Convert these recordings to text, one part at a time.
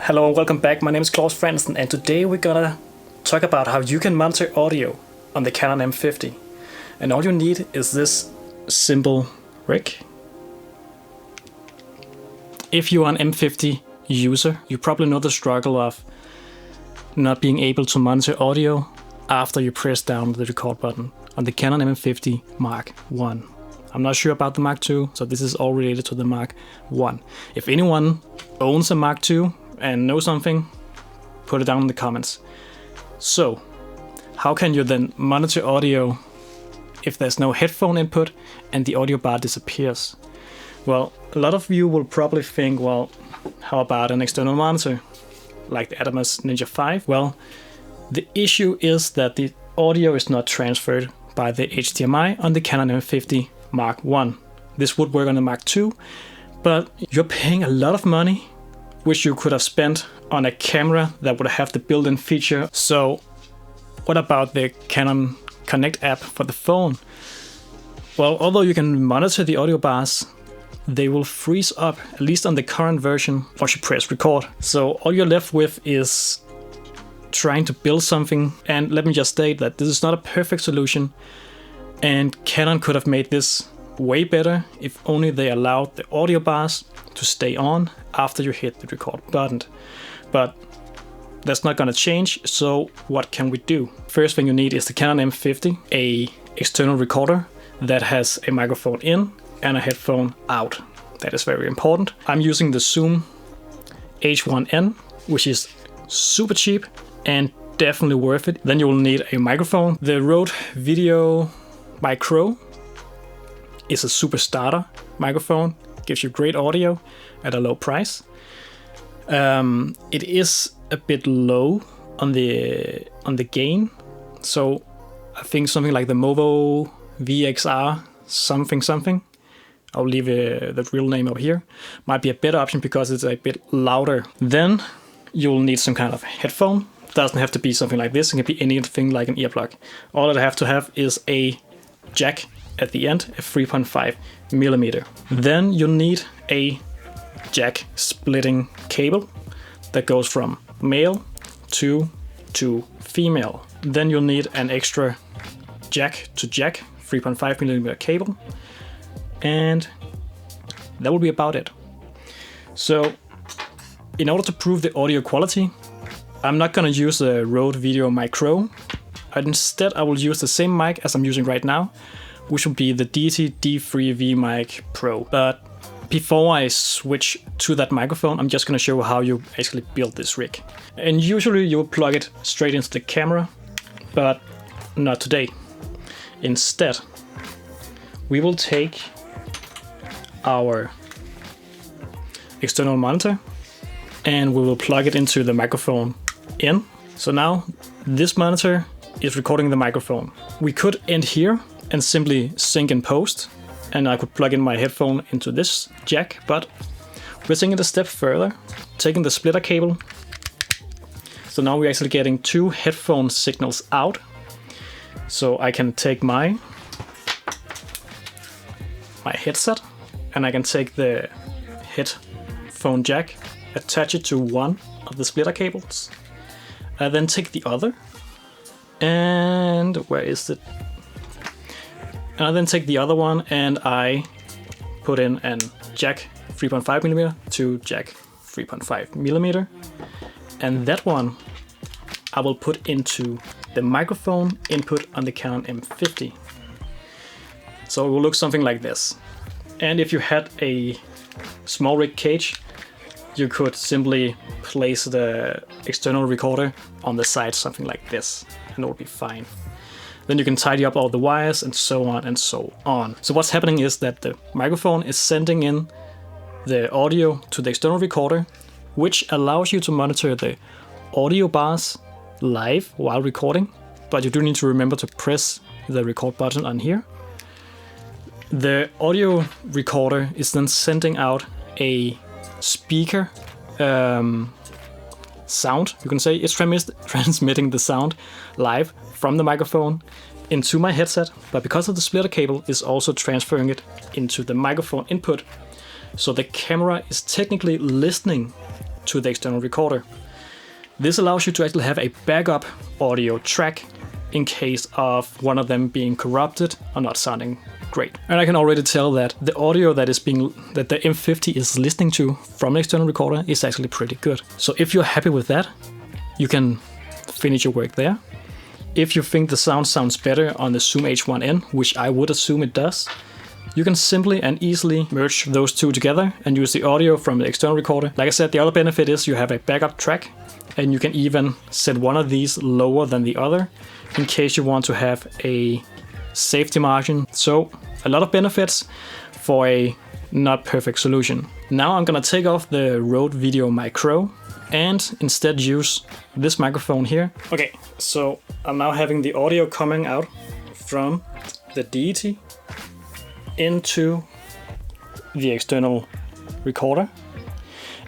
Hello and welcome back, my name is Klaus Fransen, and today we're gonna talk about how you can monitor audio on the Canon M50. And all you need is this simple rig. If you're an M50 user, you probably know the struggle of not being able to monitor audio after you press down the record button on the Canon M50 Mark I. I'm not sure about the Mark II, so this is all related to the Mark I. If anyone owns a Mark II and know something, put it down in the comments. So, how can you then monitor audio if there's no headphone input and the audio bar disappears? Well, a lot of you will probably think, well, how about an external monitor like the Atomos Ninja 5? Well, the issue is that the audio is not transferred by the HDMI on the Canon M50 Mark I. This would work on the Mark II, but you're paying a lot of money which you could have spent on a camera that would have the built-in feature. So what about the Canon Connect app for the phone? Well, although you can monitor the audio bars, they will freeze up, at least on the current version, once you press record. So all you're left with is trying to build something, and let me just state that this is not a perfect solution, and Canon could have made this way better if only they allowed the audio bars to stay on after you hit the record button. But that's not gonna change, so what can we do? First thing you need is the Canon M50, a external recorder that has a microphone in and a headphone out. That is very important. I'm using the Zoom H1n, which is super cheap and definitely worth it. Then you will need a microphone. The Rode VideoMicro is a super starter microphone, gives you great audio at a low price. It is a bit low on the gain, so I think something like the Movo VXR something, I'll leave the real name over here, might be a better option because it's a bit louder. Then you'll need some kind of headphone. It doesn't have to be something like this, it can be anything like an earplug. All I have to have is a jack at the end, a 3.5mm. Then you'll need a jack splitting cable that goes from male to female. Then you'll need an extra jack to jack 3.5mm cable, and that will be about it. So in order to prove the audio quality, I'm not gonna use the Rode VideoMicro. Instead, I will use the same mic as I'm using right now, which will be the Deity D3 V-Mic Pro. But before I switch to that microphone, I'm just gonna show how you actually build this rig. And usually you will plug it straight into the camera, but not today. Instead, we will take our external monitor and we will plug it into the microphone in. So now this monitor is recording the microphone. We could end here and simply sync in post, and I could plug in my headphone into this jack, but we're taking it a step further, taking the splitter cable. So now we're actually getting two headphone signals out. So I can take my headset, and I can take the headphone jack, attach it to one of the splitter cables, I then take the other, and where is it? And I then take the other one and I put in an jack 3.5mm to jack 3.5mm, and that one I will put into the microphone input on the Canon M50. So it will look something like this. And if you had a small rig cage, you could simply place the external recorder on the side, something like this, and it will be fine. Then you can tidy up all the wires and so on and so on. So what's happening is that the microphone is sending in the audio to the external recorder, which allows you to monitor the audio bars live while recording, but you do need to remember to press the record button on here. The audio recorder is then sending out a speaker sound, you can say. It's transmitting the sound live from the microphone into my headset, but because of the splitter cable, is also transferring it into the microphone input. So the camera is technically listening to the external recorder. This allows you to actually have a backup audio track in case of one of them being corrupted or not sounding great. And I can already tell that the audio that the M50 is listening to from the external recorder is actually pretty good. So if you're happy with that, you can finish your work there. If you think the sound sounds better on the Zoom H1n, which I would assume it does, you can simply and easily merge those two together and use the audio from the external recorder. Like I said, the other benefit is you have a backup track, and you can even set one of these lower than the other in case you want to have a safety margin. So a lot of benefits for a not perfect solution. Now I'm gonna take off the Rode VideoMicro and instead use this microphone here. Okay, so I'm now having the audio coming out from the Deity into the external recorder.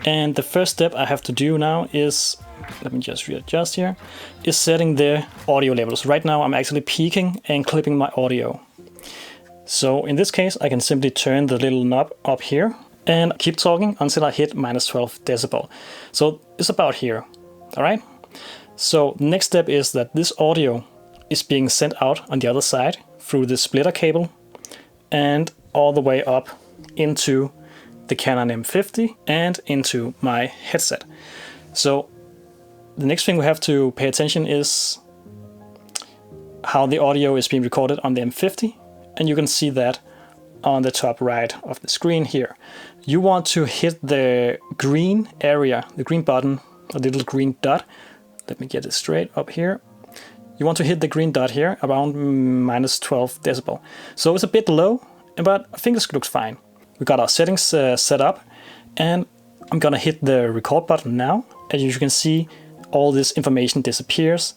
And the first step I have to do now is, let me just readjust here, is setting the audio levels. Right now I'm actually peaking and clipping my audio. So in this case, I can simply turn the little knob up here and keep talking until I hit -12 decibel. So it's about here, all right? So next step is that this audio is being sent out on the other side through the splitter cable and all the way up into the Canon M50 and into my headset. So the next thing we have to pay attention is how the audio is being recorded on the M50, and you can see that on the top right of the screen here. You want to hit the green area, the green button, a little green dot. Let me get it straight up here. You want to hit the green dot here around -12 decibel. So it's a bit low, but I think this looks fine. We got our settings set up, and I'm gonna hit the record button now. As you can see, all this information disappears,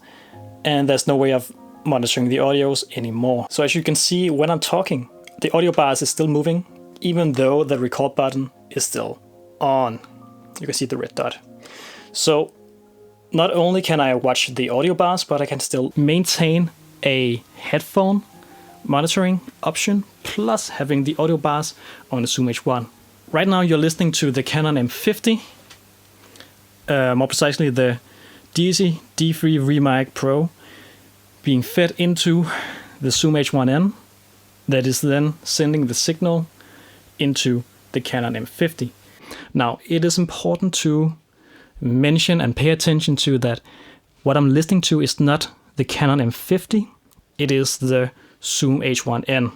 and there's no way of monitoring the audios anymore. So as you can see, when I'm talking, the audio bars is still moving, even though the record button is still on. You can see the red dot. So not only can I watch the audio bars, but I can still maintain a headphone monitoring option, plus having the audio bars on the Zoom H1. Right now you're listening to the Canon M50, more precisely the Deity D3 V-Mic Pro, being fed into the Zoom H1n, that is then sending the signal into the Canon M50. Now, it is important to mention and pay attention to that what I'm listening to is not the Canon M50, it is the Zoom H1n.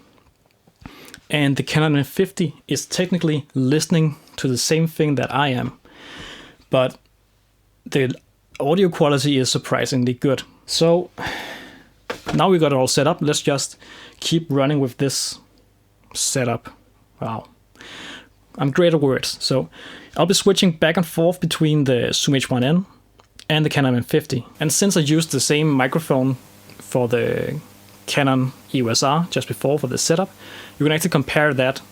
And the Canon M50 is technically listening to the same thing that I am, but the audio quality is surprisingly good. So now we got it all set up. Let's just keep running with this setup. Wow, I'm great at words. So I'll be switching back and forth between the Zoom H1n and the Canon M50. And since I used the same microphone for the Canon EOS R just before for the setup, you can actually compare that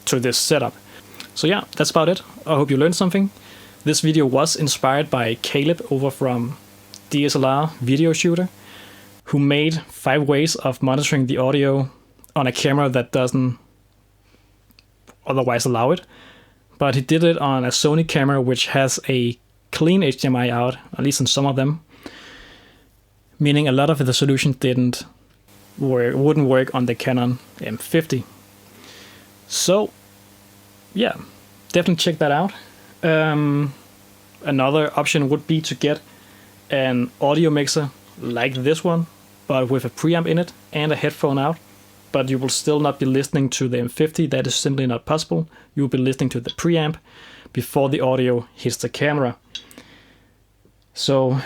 to this setup. So yeah, that's about it. I hope you learned something. This video was inspired by Caleb over from DSLR Video Shooter, who made 5 ways of monitoring the audio on a camera that doesn't otherwise allow it. But he did it on a Sony camera which has a clean HDMI out, at least on some of them, meaning a lot of the solutions wouldn't work on the Canon M50. So yeah, definitely check that out. Another option would be to get an audio mixer like this one, but with a preamp in it and a headphone out, but you will still not be listening to the M50. That is simply not possible. You will be listening to the preamp before the audio hits the camera. So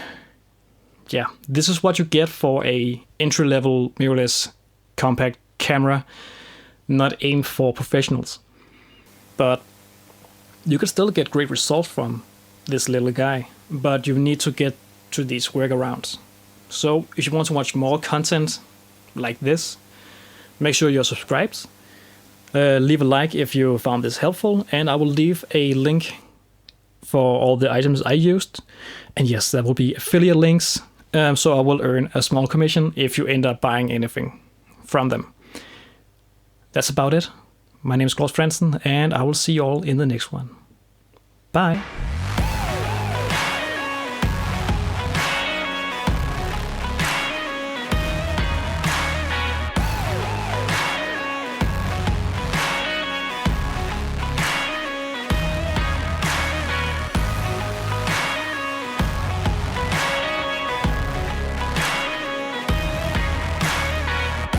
yeah, this is what you get for a entry-level mirrorless compact camera, not aimed for professionals. But you can still get great results from this little guy, but you need to get to these workarounds. So if you want to watch more content like this, make sure you're subscribed. Leave a like if you found this helpful, and I will leave a link for all the items I used. And yes, that will be affiliate links, so I will earn a small commission if you end up buying anything from them. That's about it. My name is Claus Frantzen, and I will see you all in the next one. Bye!